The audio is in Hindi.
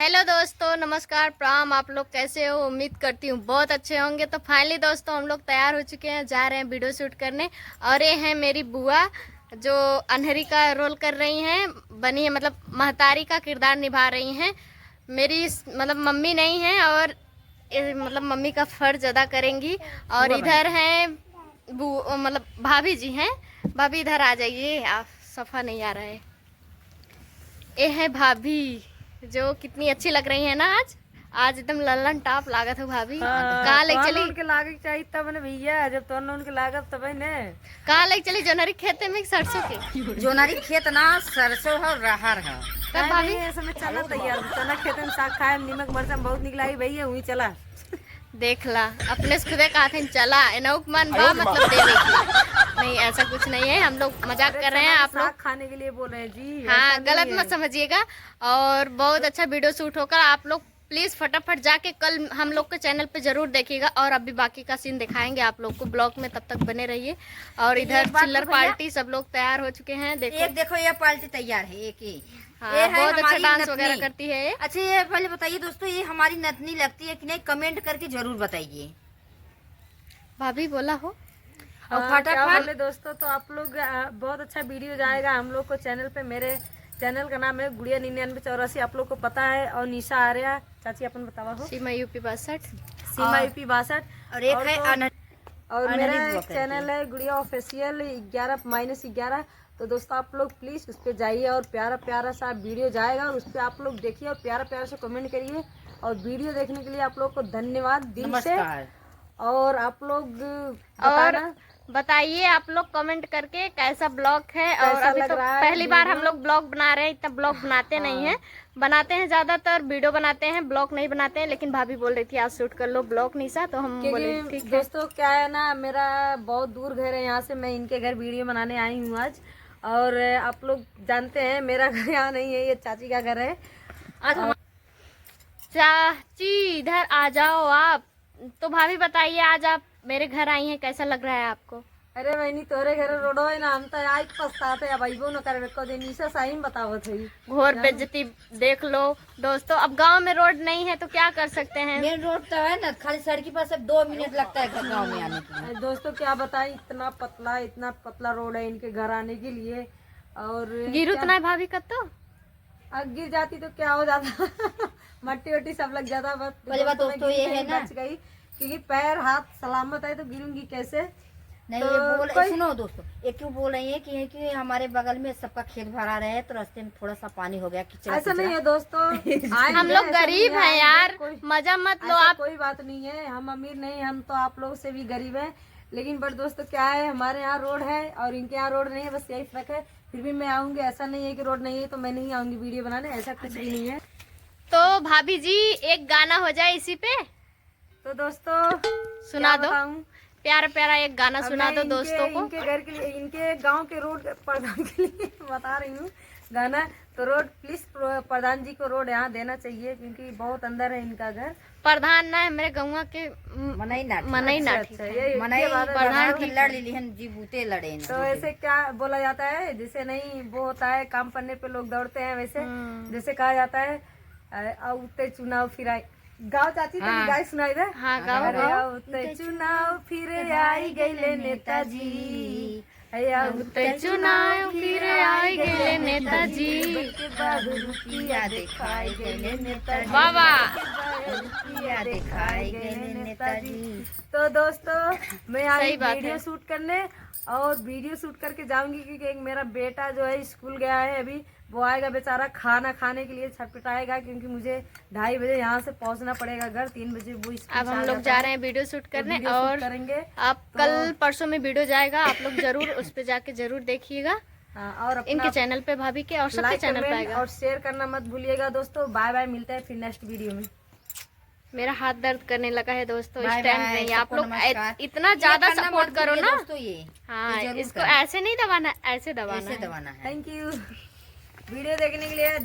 हेलो दोस्तों, नमस्कार, प्रणाम। आप लोग कैसे हो? उम्मीद करती हूँ बहुत अच्छे होंगे। तो फाइनली दोस्तों हम लोग तैयार हो चुके हैं, जा रहे हैं वीडियो शूट करने। और ये है मेरी बुआ जो अनहरी का रोल कर रही हैं, बनी है मतलब महतारी का किरदार निभा रही हैं। मेरी मतलब मम्मी नहीं है और मतलब मम्मी का फर्ज अदा करेंगी। और इधर हैं मतलब भाभी जी हैं। भाभी इधर आ जाइए, आप सफ़ा नहीं आ रहा है। ये है भाभी जो कितनी अच्छी लग रही है ना। आज एकदम लल्लन टॉप लागत हो भाभी। कहाँ ले चली? उनके लागे चाहिए तब ने भैया, जब तो उनके लागत तब ने कहाँ ले चली? जोनारी खेते में सरसों के जोनारी खेत ना सरसों है रहर है। तब भाभी समय चला तैयार चना खेत में साग खाए नमक मरचा बहुत निकलाई भैया वही चला। देख ला, अपने से खुदे कहा थे चला एनौक मन बा मतलब देवे की। नहीं, ऐसा कुछ नहीं है, हम लोग मजाक कर रहे हैं। आप लोग खाने के लिए बोल रहे हैं जी। हाँ, गलत मत समझिएगा। और बहुत अच्छा वीडियो शूट होकर आप लोग प्लीज फटाफट जाके कल हम लोग के चैनल पे जरूर देखिएगा। और अभी बाकी का सीन दिखाएंगे आप लोग को ब्लॉग में, तब तक बने रहिए। और इधर चिल्लर पार्टी सब लोग तैयार हो चुके हैं। देखो एक देखो ये पार्टी तैयार है, एक ही ये बहुत अच्छा डांस वगैरह करती है। अच्छा ये पहले बताइए दोस्तों, ये हमारी नतनी लगती है कि नहीं? कमेंट करके जरूर बताइए। भाभी बोला हो और फटाफट दोस्तों, तो आप लोग बहुत अच्छा वीडियो जाएगा हम लोग को चैनल पे। मेरे चैनल का नाम है गुड़िया 9984, आप लोग को पता है। और निशा आर्या चाची अपन बतावा हो, सीमा यूपी 62, सीमा यूपी 62। और एक है और मेरा चैनल है गुड़िया ऑफिशियल 11-11। तो दोस्तों आप लोग प्लीज उस पर जाइए और प्यारा प्यारा सा वीडियो जाएगा और उस पर आप लोग देखिए और प्यारा प्यारा से कमेंट करिए। और वीडियो देखने के लिए आप लोग को धन्यवाद दिल से। और आप लोग और बताइए आप लोग कमेंट करके कैसा ब्लॉग है। और अभी तो पहली बार हम लोग ब्लॉग बना रहे हैं, इतना ब्लॉग बनाते नहीं हैं। बनाते हैं ज्यादातर वीडियो बनाते हैं, ब्लॉग नहीं बनाते हैं। लेकिन भाभी बोल रही थी आज शूट कर लो ब्लॉग निशा, तो हम बोले ठीक है। दोस्तों क्या है ना, मेरा बहुत दूर घर है यहाँ से, मैं इनके घर वीडियो बनाने आई हूँ आज। और आप लोग जानते हैं मेरा घर यहाँ नहीं है, ये चाची का घर है। चाची इधर आ जाओ आप। तो भाभी बताइए, आज आप मेरे घर आई हैं, कैसा लग रहा है आपको? अरे बहनी तोरे घर रोडो है ना, हम तो आज पछताते अब आइबो न करे को दिन निशा सही बतावत है। घोर बेइज्जती देख लो दोस्तों। अब गांव में रोड नहीं है तो क्या कर सकते हैं। मेन रोड तो है ना, खाली सड़क के पास 2 मिनट लगता है गाँव में आने के लिए। दोस्तों क्या बताएं, इतना पतला रोड है इनके घर आने के लिए। और गिर उतना है भाभी का तो गिर जाती तो क्या हो जाता मट्टी वट्टी सब लग जाता। बस दोस्तों ये है ना, बच गई क्योंकि पैर हाथ सलामत है तो गिरूंगी कैसे। नहीं तो ये बोल सुनो दोस्तों, ये क्यों बोल रही है कि हमारे बगल में सबका खेत भरा रहे हैं तो रास्ते में थोड़ा सा पानी हो गया। ऐसा नहीं है दोस्तों हम लोग गरीब हैं यार, मजा मत लो आप। कोई बात नहीं है, हम अमीर नहीं, हम तो आप लोगों से भी गरीब हैं। लेकिन बट दोस्तों क्या है, हमारे यहाँ रोड है और इनके यहाँ रोड नहीं है, बस यही फर्क है। फिर भी मैं आऊंगी, ऐसा नहीं है कि रोड नहीं है तो मैं नहीं आऊंगी वीडियो बनाने, ऐसा कुछ भी नहीं है। तो भाभी जी एक गाना हो जाए इसी पे। तो दोस्तों सुना दो, प्यारा प्यारा एक गाना सुना दो दोस्तों को। इनके घर के लिए, इनके गांव के रोड प्रधान के लिए बता रही हूँ गाना। तो रोड प्लीज प्रधान जी को रोड यहाँ देना चाहिए क्योंकि बहुत अंदर है इनका घर। प्रधान ना है मेरे गौवा के मनई नाठी प्रधान की लड़ ली जी बूते लड़े। तो ऐसे क्या बोला जाता है, जैसे नहीं वो होता है काम करने पे लोग दौड़ते हैं, वैसे जैसे कहा जाता है औते चुनाव फिर आए गाँव। चाची हाँ। गाय सुनाई दे। हाँ, गाँव चुनाव फिर आई गए नेताजी, चुनाव फिर आई गए नेताजी, रुपया दिखाई गए नेताजी, बाबा रुपया दिखाई गए नेताजी। तो दोस्तों मैं आई वीडियो शूट करने और वीडियो शूट करके जाऊंगी क्योंकि एक मेरा बेटा जो है स्कूल गया है अभी, वो आएगा बेचारा खाना खाने के लिए छटपटाएगा क्योंकि मुझे 2:30 बजे यहाँ से पहुँचना पड़ेगा घर, 3 बजे वो स्कूल। अब हम लोग जा रहे हैं वीडियो शूट करने और करेंगे। आप कल परसों में वीडियो जाएगा, आप लोग जरूर उस पे जाके जरूर देखिएगा। और इनके चैनल पे भाभी के और सबके चैनल पे आएगा। और शेयर करना मत भूलिएगा दोस्तों। बाय बाय, मिलते हैं फिर नेक्स्ट वीडियो में। मेरा हाथ दर्द करने लगा है दोस्तों, स्टैंड नहीं। आप लोग इतना ज्यादा सपोर्ट करो ना दोस्तों। ये हाँ, इसको ऐसे नहीं दबाना, ऐसे दबाना है। थैंक यू वीडियो देखने के लिए।